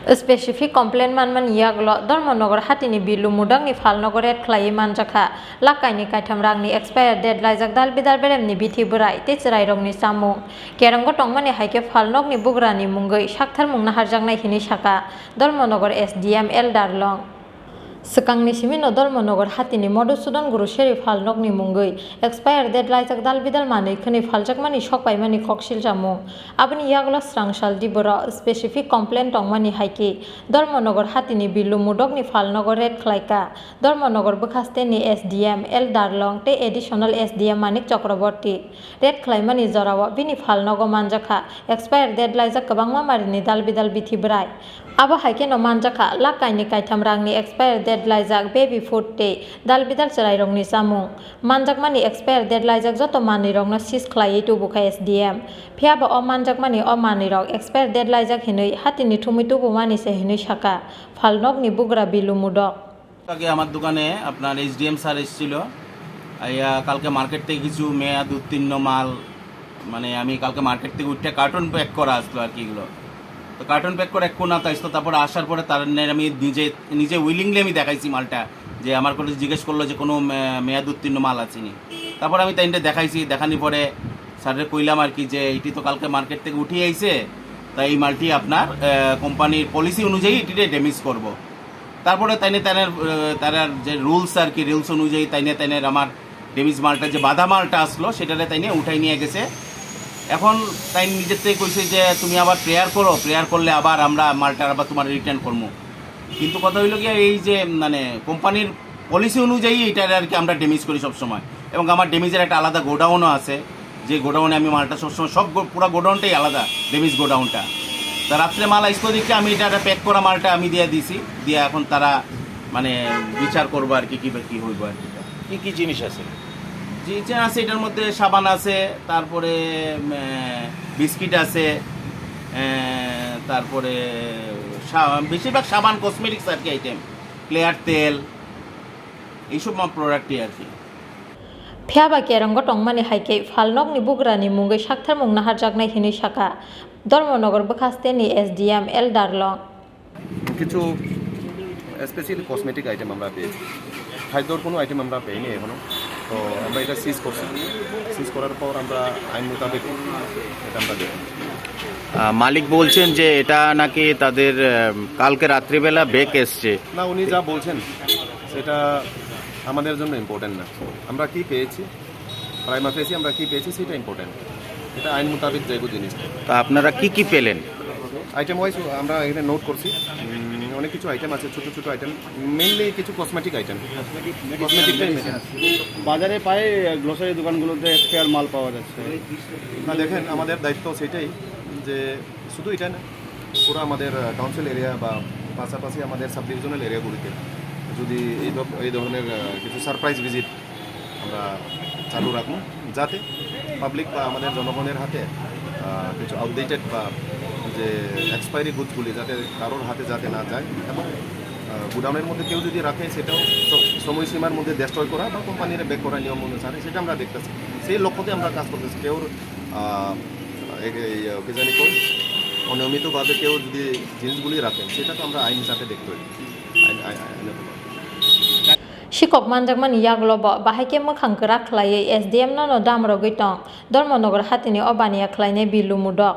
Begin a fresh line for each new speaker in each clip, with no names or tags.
Specific complaint man yaglo Dharmanagar Hatini bilu mudangni Phalnogo red clay Manjakha Lakh kaitam rangni expire dead Laijak dal bidal beremni Bithi burai techerai rongni samung kerango tongmani haike Phalnogni bugrani mungoi sakthar mungna harjangnai hini saka Dharmanagar SDM Darlong Sekangni simino Dharmanagar Hatini Madhusudan Guru Sheri Phalnogni mungoi expire dead Laijak dal bidal mani khani phaljakmani shokpaimani koksil jamung aboni yaglo srangshal dibora specific complaint tongmani haike Dharmanagar Hatini bilu mudogni Phalnogo red khlaika Dharmanagar bukhasteni SDM Darlong te additional SDM Manik Chakraborty red khlaimani jorawa bini Phalnogo Manjakha expire dead Laijak kabangma marini dal bidal bithi brai abo haike no Manjakha Lakh kaitam rangni expire dead Laijak baby food te dal bidal cherai rongni samung manjakmani expire dead Laijak joto mani rongno sis khlai tubuka SDM phiaba o manjakmani o mani rok expire dead Laijak hinui Hatini thumi tubu mani se hinui saka Phalnogni bugra bilu mudok
আগে আমার দোকানে আপনার SDM sir এসেছিল কালকে market থেকে কিছু মেয়াদ উত্তীর্ণ মাল মানে আমি কালকে মার্কেট থেকে উঠে কার্টন প্যাক করা আসলো আর কি এগুলো তো কার্টন প্যাক করে এক কোনা আসতো তারপরে আসার পরে তার আমি নিজে উইলিংলি আমি দেখাইছি মালটা যে আমার কাছে জিজ্ঞেস করলো যে কোনো মেয়াদ উত্তীর্ণ মাল আছে নি তারপরে আমি তাইটা দেখাইছি দেখানোর পরে স্যারের কইলাম আর কি যে এটি তো কালকে মার্কেট থেকে উঠিয়ে আইছে তাই এই মালটি আপনার কোম্পানির পলিসি অনুযায়ী এটিতে ড্যামেজ করবো তারপরে তার যে রুলস আর কি রুলস অনুযায়ী তাইনে আমার ড্যামেজ মালটা যে বাধা মালটা আসলো সেটাতে তাইনে উঠাই নিয়ে গেছে এখন তাই নিজের থেকে কইছে যে তুমি আবার প্রেয়ার করো প্রেয়ার করলে আবার আমরা মালটা আবার তোমার রিটার্ন করবো কিন্তু কথা হইল গিয়ে এই যে মানে কোম্পানির পলিসি অনুযায়ী এটার আর কি আমরা ড্যামেজ করি সবসময় এবং আমার ড্যামেজের একটা আলাদা গোডাউনও আছে যে গোডাউনে আমি মালটা সবসময় সব পুরো গোডাউনটাই আলাদা ড্যামেজ গোডাউনটা তা রাত্রে মাল আসতো দেখে আমি এটা প্যাক করা মালটা আমি দিয়ে দিছি দিয়ে এখন তারা মানে বিচার করবো আর কি কী হইব আর কি কী জিনিস আছে জিনিস আছে এটার মধ্যে সাবান আছে তারপরে বিস্কিট আছে তারপরে বেশিরভাগ সাবান কসমেটিক্স আর কি আইটেম ক্লিয়ার তেল এইসব প্রোডাক্টই আর কি
phiaba kerango tongmani haike Phalnogni bugrani mungoi sakthar mungna harjaknai hini saka Dharmanagar bukhasteni SDM Darlong
কিছু স্পেশালি কসমেটিক আইটেম আমরা পেয়েছি খাদ্যর কোনো আইটেম আমরা পেইনি এখনো তো আমরা এটা সিজ করছি সিজ করার পর আমরা আইন মোতাবেক এটা আমরা দেখি
মালিক বলছেন যে এটা নাকি তাদের কালকে রাত্রিবেলা বেক এসছে
না উনি যা বলছেন সেটা আমাদের জন্য ইম্পর্টেন্ট না আমরা কি পেয়েছি প্রাইমা ফেসি আমরা কি পেয়েছি সেটা ইম্পর্টেন্ট এটা আইন মোতাবেক যেগুলো জিনিস
তা আপনারা কি পেলেন
আইটেম ওয়াইজ আমরা এখানে নোট করছি অনেক কিছু আইটেম আছে ছোটো ছোটো আইটেম মেইনলি কিছু কসমেটিক আইটেম
বাজারে পায় গ্রোসারি দোকানগুলোতে এক্সপায়ার মাল পাওয়া যাচ্ছে
না দেখেন আমাদের দায়িত্ব সেটাই যে শুধু এটা না পুরো আমাদের কাউন্সিল এরিয়া বা পাশাপাশি আমাদের সাব ডিভিশনাল এরিয়াগুলিতে যদি এই ধরনের কিছু সারপ্রাইজ ভিজিট আমরা চালু রাখবো যাতে পাবলিক বা আমাদের জনগণের হাতে কিছু আউটডেটেড বা যে এক্সপায়ারি গুডসগুলি যাতে কারোর হাতে যাতে না যায় এবং গুডাউনের মধ্যে কেউ যদি রাখে সেটাও সময়সীমার মধ্যে ডেস্ট্রয় করা বা কোম্পানির ব্যাক করা নিয়ম অনুসারে সেটা আমরা দেখতেছি সেই লক্ষ্যতে আমরা কাজ করতেছি কেউ জানি কোন অনিয়মিতভাবে কেউ যদি জিনিসগুলি রাখেন সেটা তো আমরা আইন হিসাবে দেখতে হবে
Sikok manjakmani yaglobo bahaike mokhang krak khlaiye SDM no damrogoi tong Dharmanagar Hatini obania khlaine bilu mudok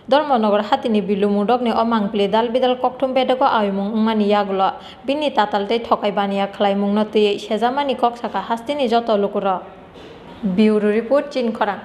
Dharmanagar Hatini bilu mudok ni omangple dal bidal kokthum bedego aimung mani yaglo bini tatalte thokai bania khlaimung no tei sejamani koksaka hastini joto lukuro Bureau report Chini Khorang